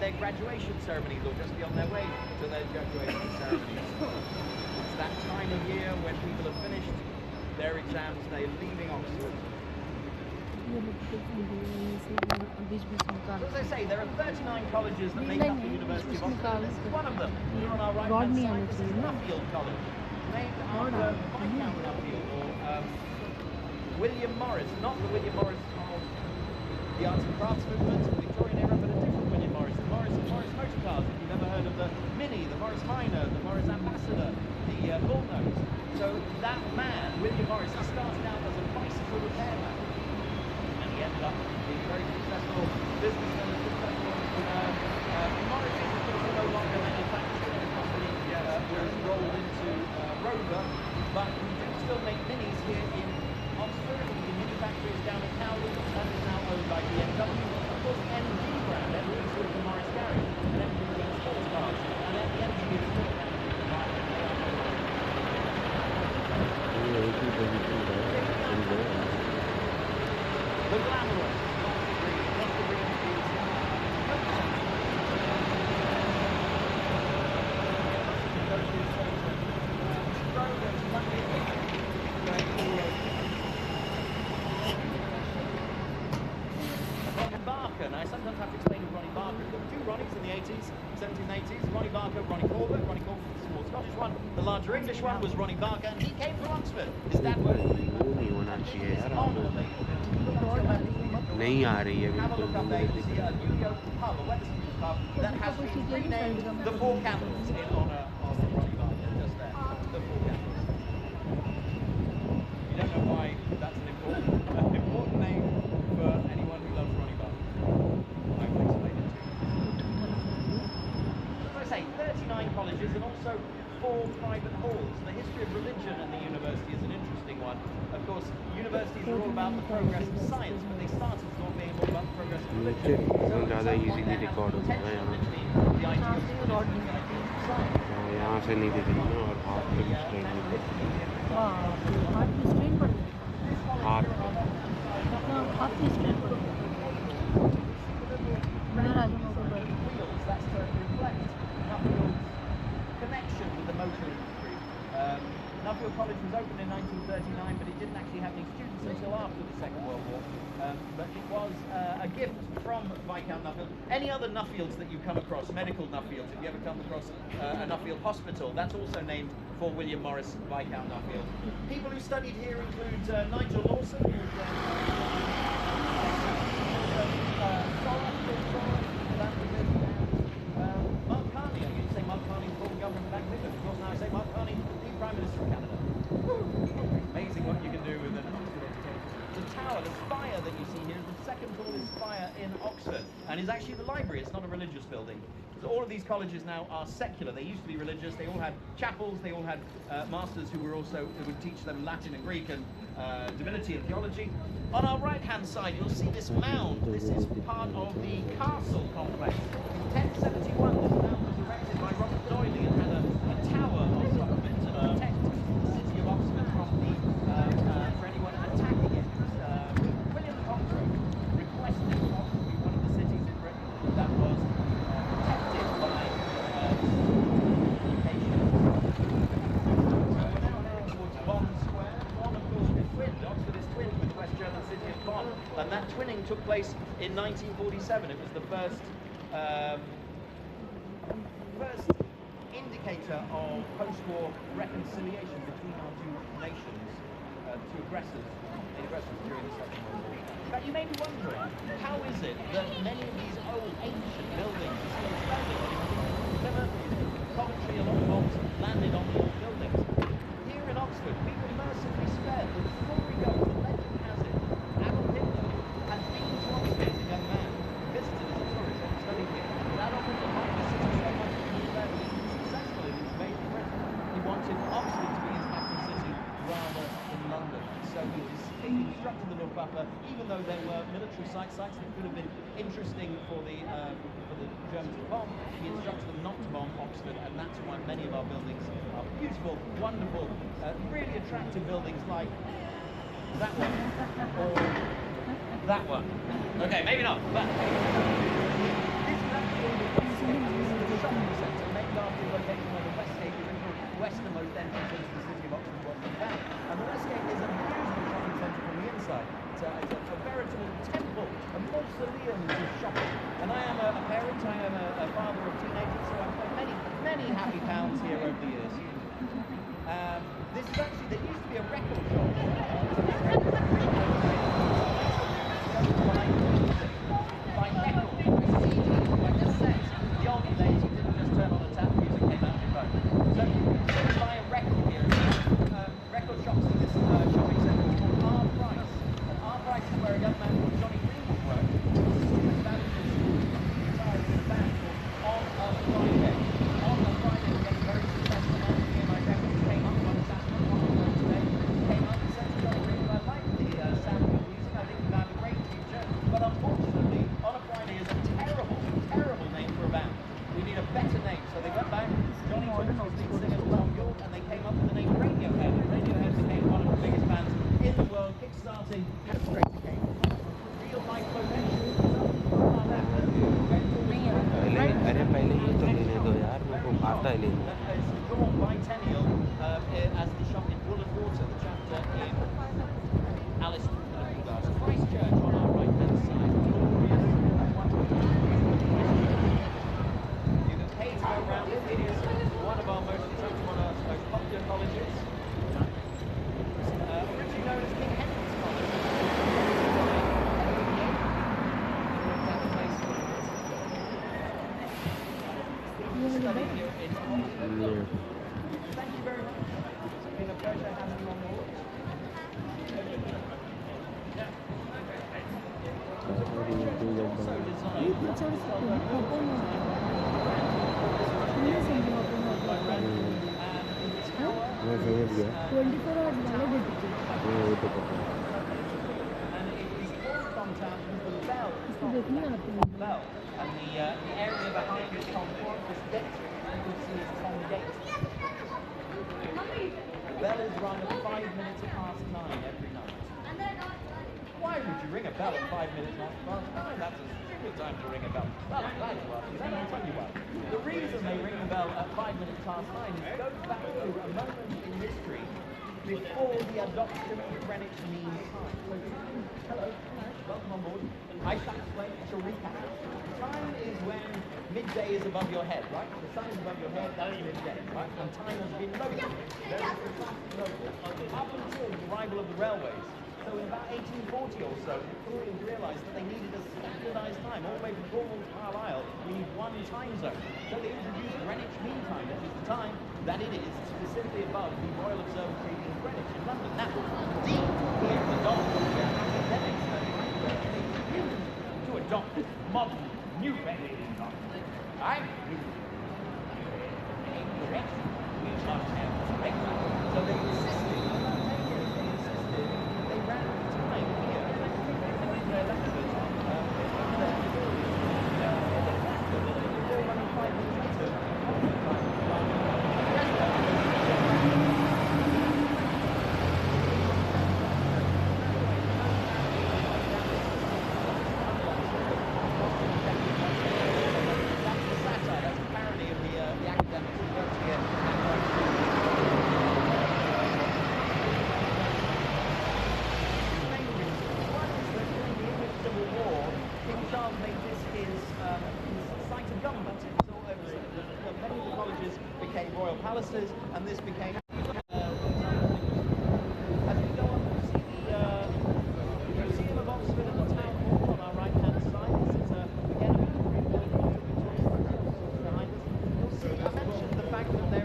their graduation ceremonies or just be on their way to their graduation ceremonies. It's that time of year when people have finished their exams, they're leaving Oxford. So as I say, there are 39 colleges that make up the University of Oxford. This is one of them. Here on our right-hand side, this is Nuffield College, named after Viscount Nuffield, or William Morris, not the William Morris of the arts and crafts movement in the Victorian era, but a different William Morris, the Morris of Morris Motor Cars. If you've ever heard of the Mini, the Morris Minor, the Morris Ambassador, the Bullnose. So that man, William Morris, he started out as a bicycle repairman, and he ended up being a very successful businessman, a successful Morris is no longer manufacturing. The company was rolled into Rover, but we do still make Minis here in Oxford. The mini factory is down at Cowley, and is now owned by BMW. Of course, the MG brand, MG is sort of the Morris garage, and MG means sports cars, and then the MG is still down the glamorous, and I sometimes have to explain to Ronnie Barker. There were two Ronnies in the 80s, 1780s. Ronnie Barker, Ronnie Corbett. Ronnie Corbett was the small Scottish one. The larger English one was Ronnie Barker, and he came from Oxford. His dad was नहीं आ रही है Have a look up there. You see a New York pub, a Wetherspoons pub, that has been renamed the Four Candles in honour of Ronnie Barker. Just there, the Four Candles. You don't know why that's an important name for anyone who loves Ronnie Barker. I will explain it to you. As I say, 39 colleges and also 4 private halls. The history of religion in the university is an interesting one. Of course, universities are all about the progress of science, but they started as all being all about the progress of religion. So ज़्यादा easily record होता है यहाँ से नहीं दिखेगी ना और हाथ पे भी स्ट्रेन नहीं पड़ती हाथ पे स्ट्रेन पड़ती connection with the motor industry. Nuffield College was opened in 1939, but it didn't actually have any students until after the Second World War. But it was a gift from Viscount Nuffield. Any other Nuffields that you come across, medical Nuffields, if you ever come across a Nuffield hospital, that's also named for William Morris, Viscount Nuffield. People who studied here include Nigel Lawson, who's Mark Carney. I used to say Mark Carney, former governor of England. Of course, now I say Mark Carney, the Prime Minister of Canada. Amazing what you can do with an Oxford auditorium. The tower, the spire that you see here is the second tallest spire in Oxford, and is actually the library. It's not a religious building. So all of these colleges now are secular. They used to be religious. They all had chapels. They all had masters who would teach them Latin and Greek and divinity and theology. On our right-hand side, you'll see this mound. This is part of the castle complex. In 1071, this mound was erected by Robert Doyley and had a tower on top of it to protect the city of Oxford from for anyone attacking it. William Conqueror requested Oxford be one of the cities in Britain that was protected by education. So we're now heading towards Bond Square. Bonn, of course, is twinned. Oxford is twinned with the West German city of Bonn, and that twinning took place in 1947. It was the first indicator of post-war reconciliation between our two nations, two aggressors during the Second World War. In fact, you may be wondering, how is it that many of these old, ancient buildings are still standing? Plymouth, Coventry, a lot of bombs landed on these buildings. Here in Oxford, we were mercifully spared. The story goes, the legend has it, Adolf Hitler had been to Oxford as a young man, visited as a tourist and studied here. But Adolf Hitler liked the city so much that he was successful in his invasion of Britain. He wanted Oxford to be his happy city rather than London. So he instructed the Luftwaffe, even though there were military sites that could have been interesting for the Germans to bomb, he instructed them not to bomb Oxford, and that's why many of our buildings are beautiful, wonderful, really attractive buildings like that one, or that one. Okay, maybe not, but this is actually a parent, I am a father of teenagers, so I've got many happy pounds here over the years. This is actually, there used to be a record shop. By record, by CD, by cassette. The olden days, you didn't just turn on a tap, music came out your phone. So you could buy a record here. Record shops in this shopping centre is called R Price. And R Price is where a young man called Johnny Greenwood worked. That is the entire band on a Friday. On a Friday, we had a very successful man. Me and my records came up on Saturday morning today. Came up and said to Johnny Greenwood, I like the sound of your music. I think you have a great future. But unfortunately, on a Friday is a terrible name for a band. We need a better name. So they went back. Johnny took the lead singers Tom York, and they came up with the name Radiohead. Radiohead became one of the biggest bands in the world, kickstarting real life potential. पहले ये तो लेने दो यार, मेरे को आता है लेने. It's drawn biennial as the shop in Woolland Water, the chapter in Alice Christchurch on our right hand side. Glorious, wonderful. You can pay to go around it. It is one of our most popular colleges. Originally known as King Henry's College. Studying here in Oxford. Thank you very much. It's been a pleasure having you on board. So designed. मैं समझ गया. 24 hours वाले देते थे. वो तो पता है. And it is all contact with the bell. इसको देखने आते हैं. Bell. And the area behind is Tom Ford, this gate, you can see is Tom Gate. The bell is rung at 5 minutes past 9 every night. Why would you ring a bell at 5 minutes past 9? That's a stupid time to ring a bell. Well, I'm glad you asked, then I'll tell you why. The reason they ring the bell at 5 minutes past 9 is it goes back to a moment in history before the adoption of Greenwich Mean Time. Hello, welcome on board. I shall explain, I shall recap. Time is when midday is above your head, right? The sun is above your head, that is midday, right? And time has been local, very precisely local, up until the arrival of the railways. So in about 1840 or so, Victorians realised that they needed a standardised time. All the way from Cornwall to Carlisle, we need one time zone. So they introduced Greenwich Mean Time, which is the time that it is specifically above the Royal Observatory in Greenwich in London. Now, deep here, the Dom, academics to adopt this modern, new Greenwich Mean Time. Right? Incorrect. We must have regular. So they insisted, about 10 years, they ran time here. Running 5 minutes later. Palaces, and this became as we go on, you see the Museum of Oxford at the Town Hall on our right hand side. This is again a behind us. You'll see, I mentioned the fact that the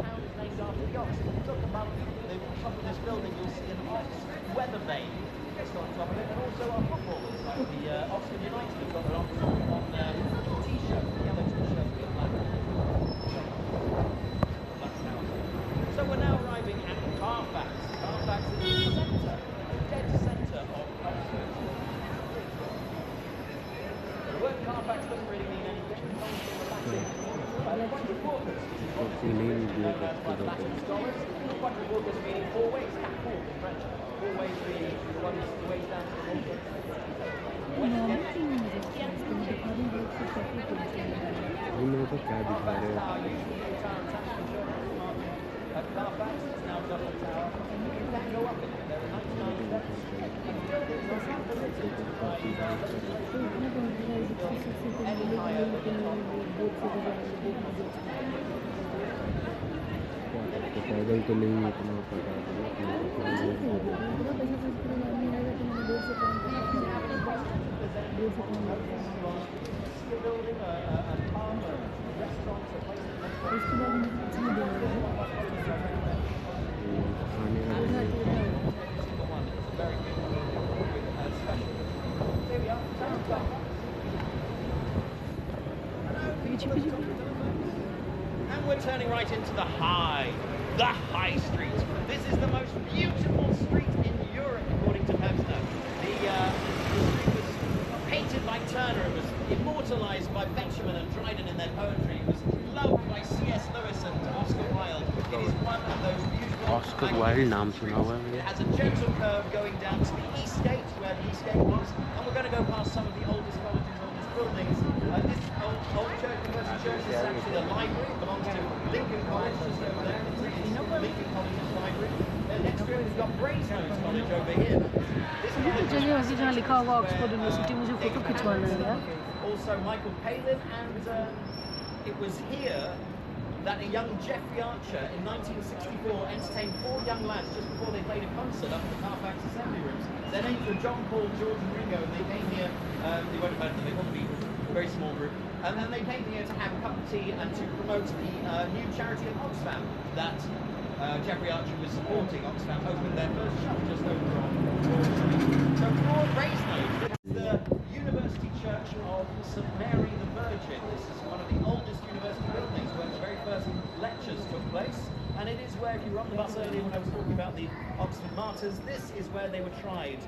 town is named after the ox. If you look above the top of this building, you'll see an ox weather vane just on top of it, and also our footballers like the Oxford United have got an ox on t-shirt, yellow t-shirt with black. So we're now arriving at Carfax. Carfax is the centre, dead centre of Oxford. The word Carfax doesn't really mean anything. It comes from the Latin quadrifortis, which is what is by the Latin scholars. Quadrifortis meaning four ways, quatre in French. Four ways being the ways down to the water. उन्होंने तो क्या दिखा रहे हैं. at Carfax, it's now Dublin Tower. You can go up it. There are 99 steps. And buildings are built by any higher than the top. पैदल तो नहीं इतना पता And we're turning right into the High Street. This is the most beautiful street in Europe, according to Pevsner. The street was painted by Turner. It was immortalised by Betjeman and Dryden in their poetry. It was loved by C.S. Lewis and Oscar Wilde. It is one of those beautiful... Oscar Wilde नाम सुना हुआ है. It has a gentle curve going down to the East Gate, where the East Gate was, and we're going to go past some of the oldest colleges, oldest buildings. This old church, University Church, is actually a library. It belongs to Lincoln College, just over there. It's Lincoln College's library. Next to it, we've got Brasenose College over here. This जगह ऐसी जहाँ लिखा होगा Oxford university मुझे photo खिंचवाना है यार. Also Michael Palin, and it was here that a young Jeffrey Archer in 1964 entertained 4 young lads just before they played a concert up at the Carfax Assembly Rooms. Their names were John, Paul, George and Ringo, and they came here, they won't have heard of them, they probably be a very small group, and then they came here to have a cup of tea and to promote the new charity of Oxfam that Jeffrey Archer was supporting. Oxfam opened their first shop just over on Broad Street. So Broad Brasenose, this is the University Church of St Mary the Virgin. This is one of the oldest university buildings where the very first lectures took place, and it is where, if you were on the bus earlier when I was talking about the Oxford martyrs, this is where they were tried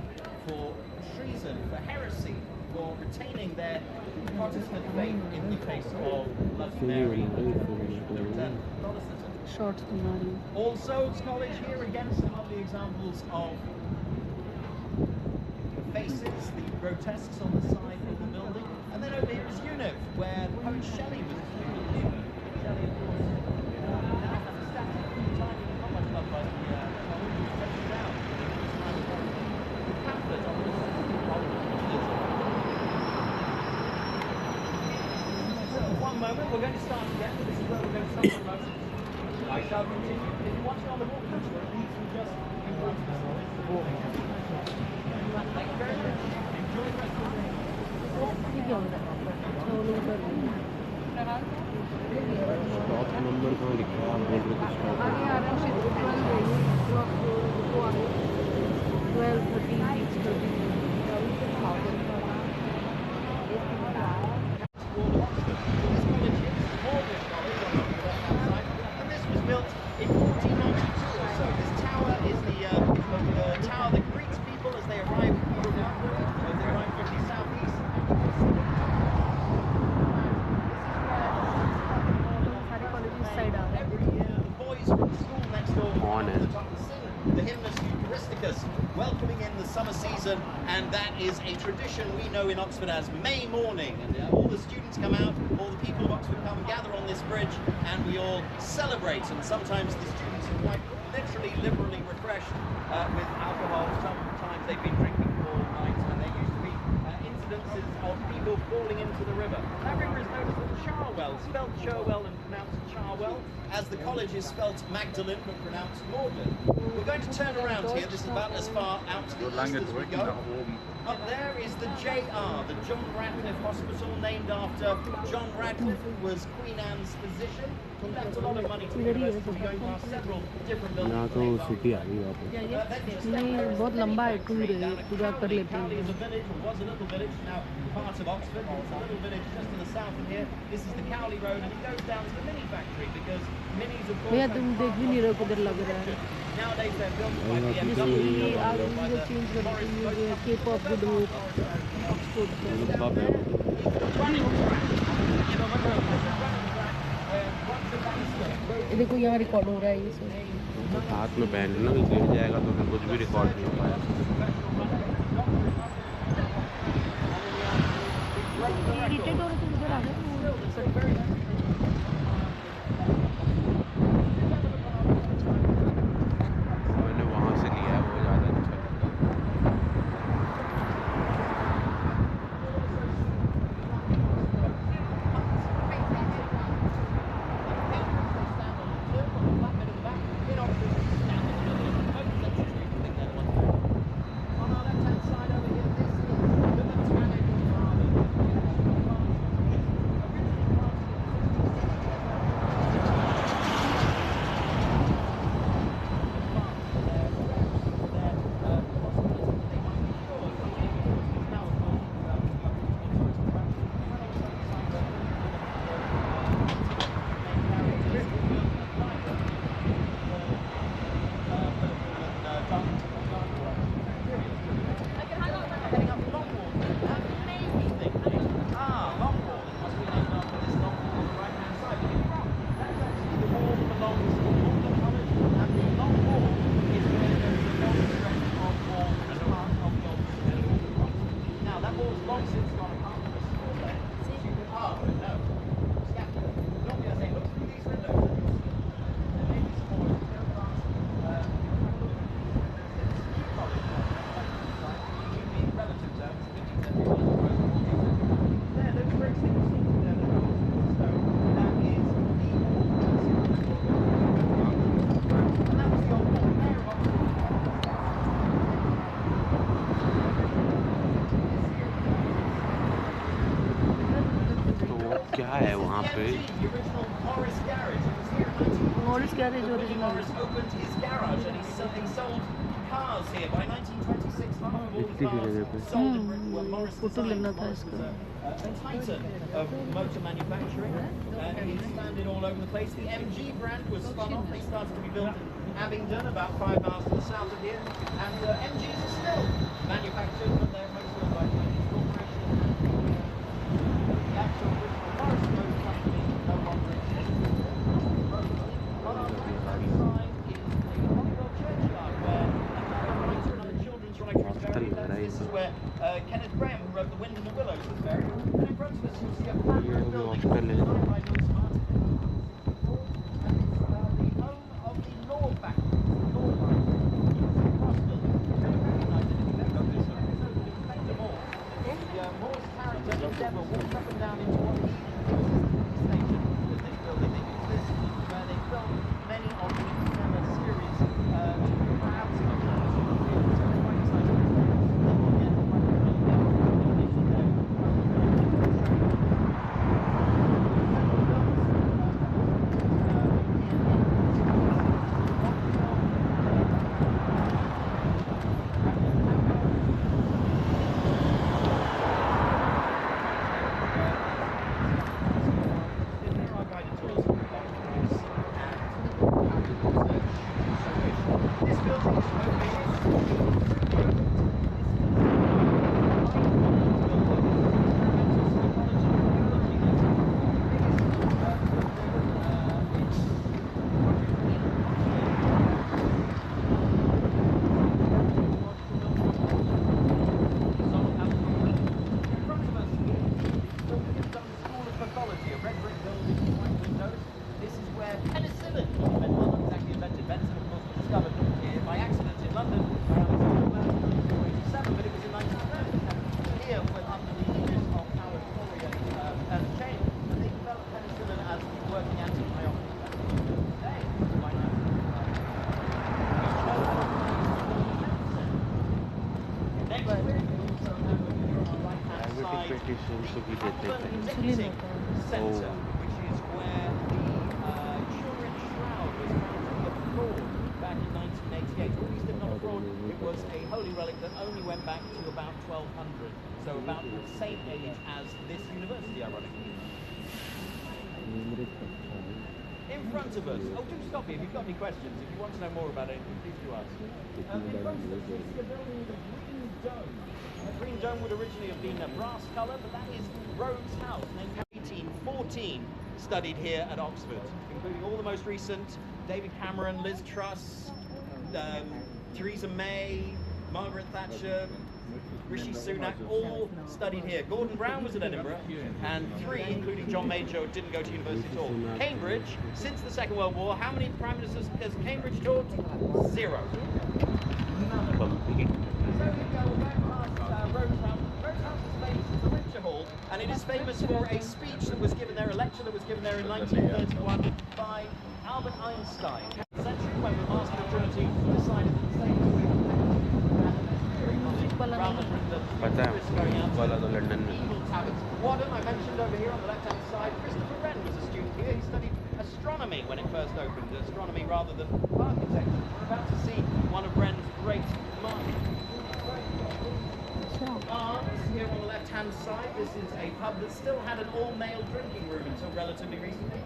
for treason, for heresy, for retaining their Protestant faith in the case of Bloody Mary and the return of Protestantism. Shorts बना रही हूँ. All Souls College, here again some lovely examples of the faces, the grotesques on the side of the building. And then over here is UNIV, where the poet Shelley was born. Shelley, of course, now has a statue tiny and not much loved by the taken down. The pamphlet on this So, one moment, we're going to start again. This is where we're going to stop for a moment. I shall continue. If you're watching on the walk through, please just improve the story. Thank you very much. Enjoy the rest of the day. Stop number कहाँ लिखा है? आप बोल रहे थे stop And this was built in 1492 or so. This tower is the tower that greets people as they arrive from the southeast. Every year, the boys from the school next door On it. sing the hymnus Eucharisticus, welcoming in the summer season, and that is a tradition we know in Oxford as May morning. And all the students come out, all the people of Oxford come and gather on this bridge, and we all celebrate. And sometimes the students are quite literally, liberally refreshed with alcohol. Sometimes they've been drinking all night, and there used to be incidences of people falling into the river. That river is known as the Charwell, spelled Cherwell and pronounced Charwell, as the college is spelt Magdalene but pronounced Magdalene. We're going to turn around here. This is about as far out to the east as we go. Up there is the JR, the John Radcliffe Hospital, named after John Radcliffe, who was Queen Anne's physician. He left a lot of money to the university. We're going past several different buildings. यहाँ तो city आ गई वापस. नहीं बहुत लंबा है tour है पूरा कर लेते हैं. Is a village, or was a little village, now part of Oxford. It's a little village just to the south of here. This is the Cowley Road, and it goes down to the mini factory because minis, of course. भैया तुम देख भी नहीं रहे किधर लग रहा है. Nowadays they're built by the ये आगे मुझे चेंज कर दी है के पॉप वीडियो ऑक्सफोर्ड से. ये देखो यहाँ रिकॉर्ड हो रहा है ये सब. तो हाथ में पहन लेना, गिर जाएगा तो फिर कुछ भी रिकॉर्ड नहीं हो पाया. इरिटेट हो रहे थे उधर आ गए. वहाँ the पे MG, the original Morris garage. It was here in 1914 Morris garage that Willie original. Morris opened his garage, and he sold cars here. By 1926, half of all the इतनी सी cars जगह पे sold in Britain were Morris photo designs. लेना था Morris इसका. was a titan of motor manufacturing, and he expanded all over the place. The MG brand was spun off. They started to be built in Abingdon, about 5 miles to the south of here, and MGs are still manufactured, but they're mostly owned by Chinese corporations. The actual original Morris Motor Company no longer exists. On our right side is the Hollywood churchyard, where another writer, another children's writer is buried. This is where Kenneth Graham, who wrote The Wind in the Willows, was buried. And in front of us you'll see a flat roof building designed by Louis Martin. And it's the home of the law factory, law library. Cross building. You don't recognise it if you've ever been there. It's open Inspector Moore. The Moore's character Endeavour walks up and down into what he station with this building. They use this where they filmed many of the Endeavour series to crowds of so it's quite exciting. Then we'll get quite a bit of information there. This building is This is where penicillin was invented. Well, not exactly invented. Penicillin, of course, was discovered by accident in London by Alexander Fleming in 1887, but it was in 1930. And here, under the aegis of Howard Florey and Chain, they developed penicillin as the working antibiotic. Today, by now, next week, we also have on the right-hand side petition Centre, which is where the Turin Shroud was found to be a fraud back in 1988. At least if not a fraud, it was a holy relic that only went back to about 1200, so about the same age as this university, ironically. In front of us, oh, do stop me if you've got any questions. If you want to know more about it, please do ask. In front of us is the building with a green dome. The green dome would originally have been a brass colour, but that is Rhodes House, named 1814, studied here at Oxford, including all the most recent: David Cameron, Liz Truss, Theresa May, Margaret Thatcher, Rishi Sunak, all studied here. Gordon Brown was at Edinburgh, and 3, including John Mojo, didn't go to university at all. Cambridge, since the Second World War, how many prime ministers has Cambridge taught? 0. None of them. So here we go, we're going past Rhodes House. Rhodes House is famous as the lecture hall, and it is famous for a speech that was given there, a lecture that was given there in 1931 by Albert Einstein. Century, when the Master of Trinity decided that the same rather than the tourists going out to evil taverns. Wadham, I mentioned over here on the left-hand side. Christopher Wren was a student here. He studied astronomy when it first opened, astronomy rather than architecture. We're about to see one of Wren's great marks. Arms here on the left-hand side. This is a pub that still had an all-male drinking room until relatively recently.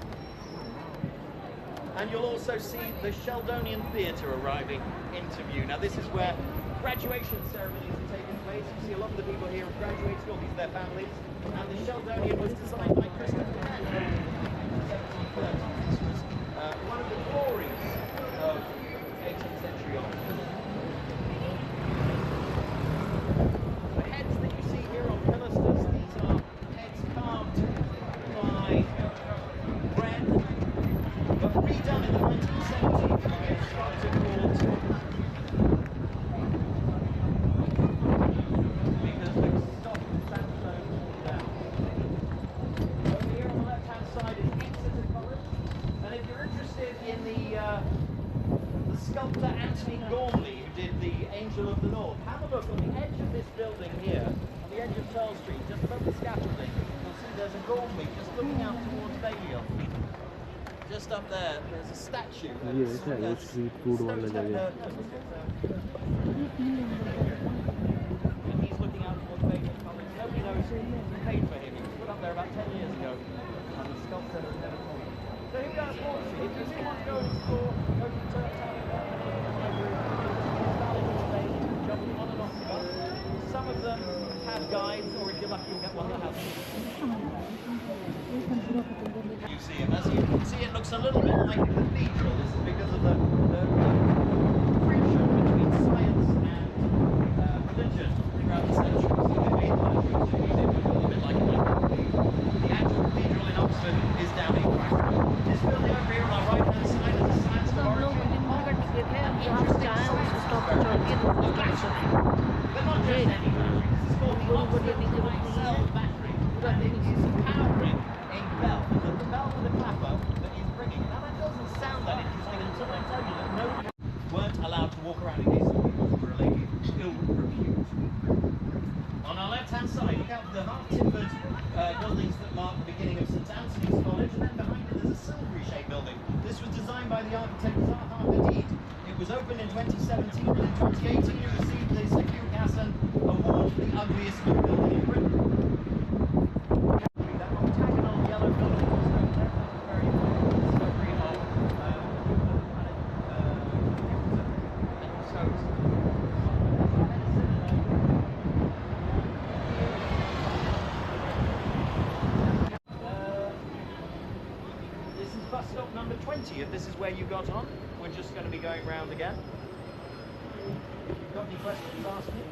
And you'll also see the Sheldonian Theatre arriving into view. Now this is where graduation ceremonies are taking place. You see a lot of the people here have graduated, all these their families. And the Sheldonian was designed by Christopher Wren in the 1730s. This was one of the glories of 18th century Oxford. The heads that you see here on pilasters, these are heads carved by Wren, but redone in the 1970s by a sculptor called sculptor Anthony Gormley, who did the Angel of the North. Have a look on the edge of this building here, on the edge of Charles Street, just above the scaffolding. You'll see there's a Gormley just looking out towards stadium. Just up there, there's a statue. ये ऐसा है वो street food वाला जगह And he's looking out towards Vegas College. Nobody knows who paid for him. He was put up there about 10 years ago. And the sculptor has never told him. So here we go, Portsea. If you want to go and explore, go to the Turk Town and jump on and off the bus. Some of them have guides, or if you're lucky, you'll get one that has museum. As you can see, it looks a little bit like a cathedral. This is because of the friction between science and religion throughout the centuries. So they made the museum look a little bit like a cathedral. The actual cathedral in Oxford is down in Cracknell. This building over here on our right-hand side is a science laboratory. But not just any battery. This is called the Oxford cell battery. And it is powering a bell. The bell with a clapper that is ringing. Now that doesn't sound that interesting until I tell you that nobody weren't allowed to walk around in these because were a lady ill repute. On our left-hand side, look out for the half-timbered buildings that mark the beginning of St Anthony's College, and then behind it there's a silvery-shaped building. This was designed by the architect Zaha Hadid. It was opened in 2017, and in 2018 it received the Secure Casson Award for the ugliest building in Britain. That octagonal yellow building was over there. That was very discovery of this is bus stop number 20. If this is where you got on, we're just going to be going round again. If you've got any questions, ask me.